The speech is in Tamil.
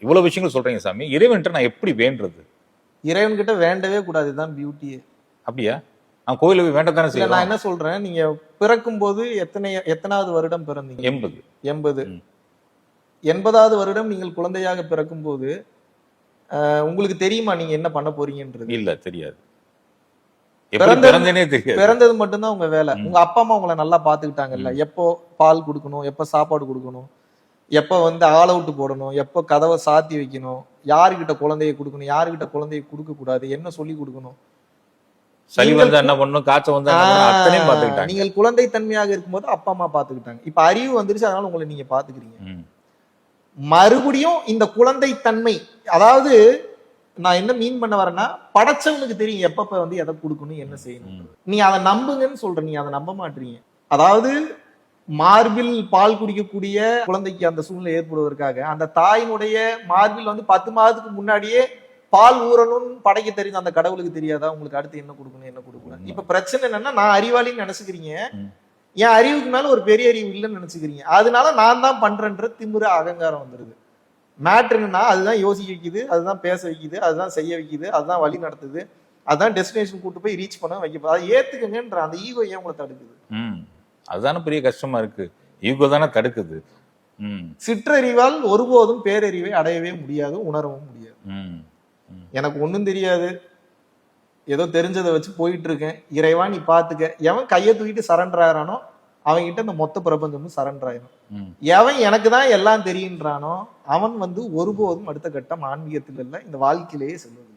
இவ்வளவு விஷயங்கள் சொல்றீங்க சாமி. இறைவன்கிட்ட நான் எப்படி வேண்டறது? இறைவன்கிட்ட வேண்டவே கூடாது, இதுதான் பியூட்டியே. அப்படியா? அவன் கோயில போய் வேண்டத்தானே இல்ல, செய்யலாம். நான் என்ன சொல்றேன், நீங்க பிறக்கும் போது எத்தனாவது வருடம் பிறந்தீங்க? 80. 80. 80வது வருடம் நீங்கள் குழந்தையாக பிறக்கும் போது உங்களுக்கு தெரியுமா நீங்க என்ன பண்ண போறீங்கன்றது? இல்ல, தெரியாது. எப்படி பிறந்தேனே தெரியாது. பிறந்தது மட்டும்தான் உங்க வேலை. உங்க அப்பா அம்மா உங்களை நல்லா பாத்துக்கிட்டாங்கல்ல, எப்போ பால் கொடுக்கணும், எப்ப சாப்பாடு கொடுக்கணும், எப்ப ஆல் அவுட் போடணும், எப்ப கதவை சாத்தி வைக்கணும், யாருகிட்ட குழந்தைய கொடுக்கணும், யாருகிட்ட குழந்தைய கொடுக்க கூடாது, என்ன சொல்லி கொடுக்கணும், சளி வந்தா என்ன பண்ணணும், காய்ச்சல் வந்தா என்ன பண்ணணும், அத்தனையும் பாத்துக்கிட்டாங்க. நீங்கள் குழந்தை தன்மையாக இருக்கும்போது அப்பா அம்மா பாத்துக்கிட்டாங்க. இப்ப அறிவு வந்துருச்சு, அதனால உங்களை நீங்க பாத்துக்கிறீங்க. மறுபடியும் இந்த குழந்தை தன்மை, அதாவது நான் என்ன மீன் பண்ண வரேன்னா, படைச்சவனுக்கு தெரியும் எப்பப்ப எதை கொடுக்கணும், என்ன செய்யணும். நீ அதை நம்புங்கன்னு சொல்ற, நீ அதை நம்ப மாட்டீங்க. அதாவது மார்பில் பால் குடிக்கக்கூடிய குழந்தைக்கு அந்த சூழ்நிலை ஏற்படுவதற்காக அந்த தாயினுடைய மார்பில் 10 மாதத்துக்கு முன்னாடியே பால் ஊறணும்னு படைக்க தெரியும் அந்த கடவுளுக்கு தெரியாதா உங்களுக்கு அடுத்து என்ன கொடுக்கணும், என்ன கொடுக்கணும். இப்ப பிரச்சனை என்னன்னா, நான் அறிவாளின்னு நினைச்சுக்கிறீங்க, என் அறிவுக்கு மேல ஒரு பெரிய அறிவு இல்லைன்னு நினைச்சுக்கிறீங்க. அதனால நான் தான் பண்றேன்ற திமிரு அகங்காரம் வந்துருது. மேட்ருன்னா அதுதான் யோசிக்க வைக்குது, அதுதான் பேச வைக்குது, அதுதான் செய்ய வைக்குது, அதுதான் வழி நடத்துது, அதுதான் டெஸ்டினேஷன் கூட்டு போய் ரீச் பண்ண வைக்க. அதை ஏத்துக்கங்கன்ற அந்த ஈகோ ஏன் உங்களை தடுக்குது? அதுதானே பெரிய கஷ்டமா இருக்கு. ஈகோ தானே தடுக்குது. சிற்றறிவால் ஒருபோதும் பேரறிவை அடையவே முடியாது, உணரவும் முடியாது. எனக்கு ஒண்ணும் தெரியாது, ஏதோ தெரிஞ்சதை வச்சு போயிட்டு இருக்கேன், இறைவா நீ பாத்துக்க. எவன் கையை தூக்கிட்டு சரண்டர் ஆகிறானோ அவன்கிட்ட இந்த மொத்த பிரபஞ்சமும் சரண்டர் ஆயிடும். எவன் எனக்கு தான் எல்லாம் தெரியுன்றானோ அவன் ஒருபோதும் அடுத்த கட்டம் ஆன்மீகத்தில் இல்ல, இந்த வாழ்க்கையிலேயே செல்வது.